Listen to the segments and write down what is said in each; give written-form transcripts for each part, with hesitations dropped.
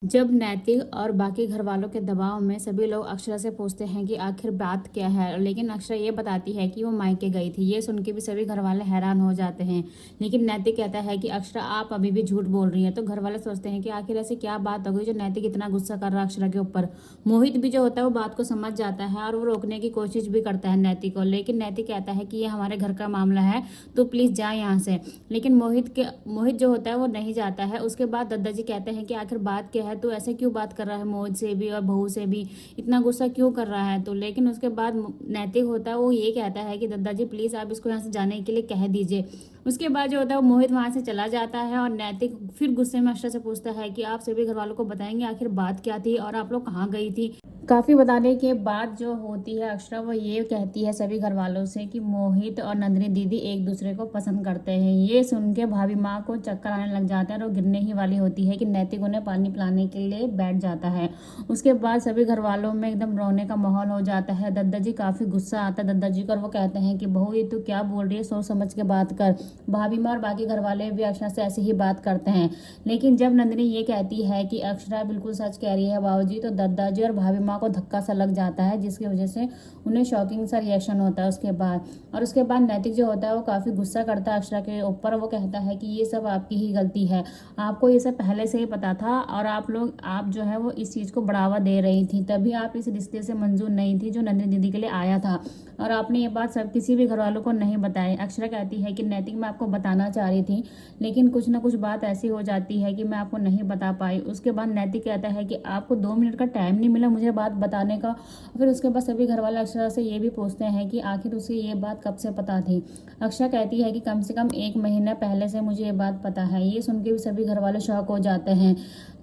जब नैतिक और बाकी घर वालों के दबाव में सभी लोग अक्षरा से पूछते हैं कि आखिर बात क्या है, लेकिन अक्षरा ये बताती है कि वो मायके गई थी। ये सुन के भी सभी घर वाले हैरान हो जाते हैं, लेकिन नैतिक कहता है कि अक्षरा आप अभी भी झूठ बोल रही है। तो घर वाले सोचते हैं कि आखिर ऐसी क्या बात हो गई जो नैतिक इतना गुस्सा कर रहा है अक्षरा के ऊपर। मोहित भी जो होता है वो बात को समझ जाता है और वो रोकने की कोशिश भी करता है नैतिक को, लेकिन नैतिक कहता है कि ये हमारे घर का मामला है, तो प्लीज जा यहाँ से। लेकिन मोहित जो होता है वो नहीं जाता है। उसके बाद दादाजी कहते हैं कि आखिर बात क्या है, तो ऐसे क्यों बात कर रहा है मोहित से भी और बहू से भी, इतना गुस्सा क्यों कर रहा है। तो लेकिन उसके बाद नैतिक होता है वो ये कहता है कि दादाजी प्लीज आप इसको यहाँ से जाने के लिए कह दीजिए। उसके बाद जो होता है वो मोहित वहां से चला जाता है और नैतिक फिर गुस्से में अक्षरा से पूछता है कि आप सभी घर वालों को बताएंगे आखिर बात क्या थी और आप लोग कहाँ गई थी। काफी बताने के बाद जो होती है अक्षरा वो ये कहती है सभी घर वालों से कि मोहित और नंदिनी दीदी एक दूसरे को पसंद करते हैं। ये सुन के भाभी माँ को चक्कर आने लग जाता है और वो गिरने ही वाली होती है कि नैतिक उन्हें पानी पिलाने के लिए बैठ जाता है। उसके बाद सभी घर वालों में एकदम रोने का माहौल हो जाता है। दादाजी काफी गुस्सा आता है दादाजी को और वो कहते हैं कि बहू ये तू क्या बोल रही है, सोच समझ के बात कर। भाभी माँ और बाकी घर वाले भी अक्षरा से ऐसे ही बात करते हैं, लेकिन जब नंदिनी ये कहती है कि अक्षरा बिल्कुल सच कह रही है बाबूजी, तो दादाजी और भाभी माँ को धक्का सा लग जाता है, जिसकी वजह से उन्हें शॉकिंग सा रिएक्शन होता है उसके बाद नैतिक जो होता है वो काफी गुस्सा करता है अक्षरा के ऊपर। वो कहता है कि ये सब आपकी ही गलती है, आपको ये सब पहले से ही पता था और आप जो है वो इस चीज को बढ़ावा दे रही थी, तभी आप इस रिश्ते से मंजूर नहीं थी जो नंदिनी दीदी के लिए आया था, और आपने ये बात सब किसी भी घर वालों को नहीं बताई। अक्षरा कहती है कि नैतिक मैं आपको बताना चाह रही थी, लेकिन कुछ ना कुछ बात ऐसी हो जाती है कि मैं आपको नहीं बता पाई। उसके बाद नैतिक कहता है कि आपको 2 मिनट का टाइम नहीं मिला मुझे बात बताने का। फिर उसके बाद सभी घर वाले अक्षरा से ये भी पूछते हैं कि आखिर उसे ये बात कब से पता थी। अक्षरा कहती है कि कम से कम 1 महीना पहले से मुझे ये बात पता है। ये सुन के भी सभी घर वाले शॉक हो जाते हैं।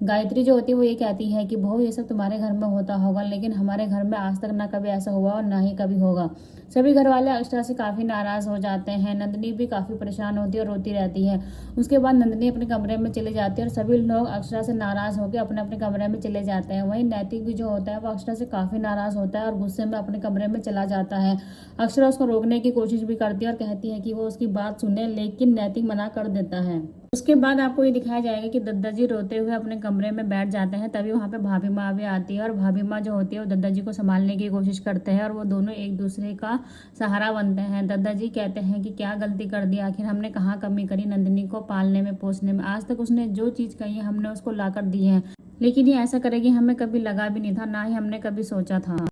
गायत्री जो होती है वो ये कहती है कि बहू ये सब तुम्हारे घर में होता होगा, लेकिन हमारे घर में आज तक ना कभी ऐसा हुआ और ना ही कभी होगा। सभी घर वाले अक्षरा से काफी नाराज हो जाते हैं। नंदिनी भी काफी परेशान होती है और रोती रहती है। उसके बाद नंदिनी अपने कमरे में चले जाती है और सभी लोग अक्षरा से नाराज होकर अपने अपने कमरे में चले जाते हैं। वहीं नैतिक भी जो होता है वो अक्षरा से काफी नाराज होता है और गुस्से में अपने कमरे में चला जाता है। अक्षरा उसको रोकने की कोशिश भी करती है और कहती है कि वो उसकी बात सुने, लेकिन नैतिक मना कर देता है। उसके बाद आपको ये दिखाया जाएगा कि दादाजी रोते हुए अपने कमरे में बैठ जाते हैं। तभी वहां पे भाभी माँ भी आती है और भाभी माँ जो होती है वो दादाजी को संभालने की कोशिश करते हैं और वो दोनों एक दूसरे का सहारा बनते हैं। दादाजी कहते हैं कि क्या गलती कर दी, आखिर हमने कहाँ कमी करी नंदिनी को पालने में पोसने में, आज तक उसने जो चीज कही है हमने उसको ला कर दी है, लेकिन ये ऐसा करेगी हमें कभी लगा भी नहीं था, ना ही हमने कभी सोचा था।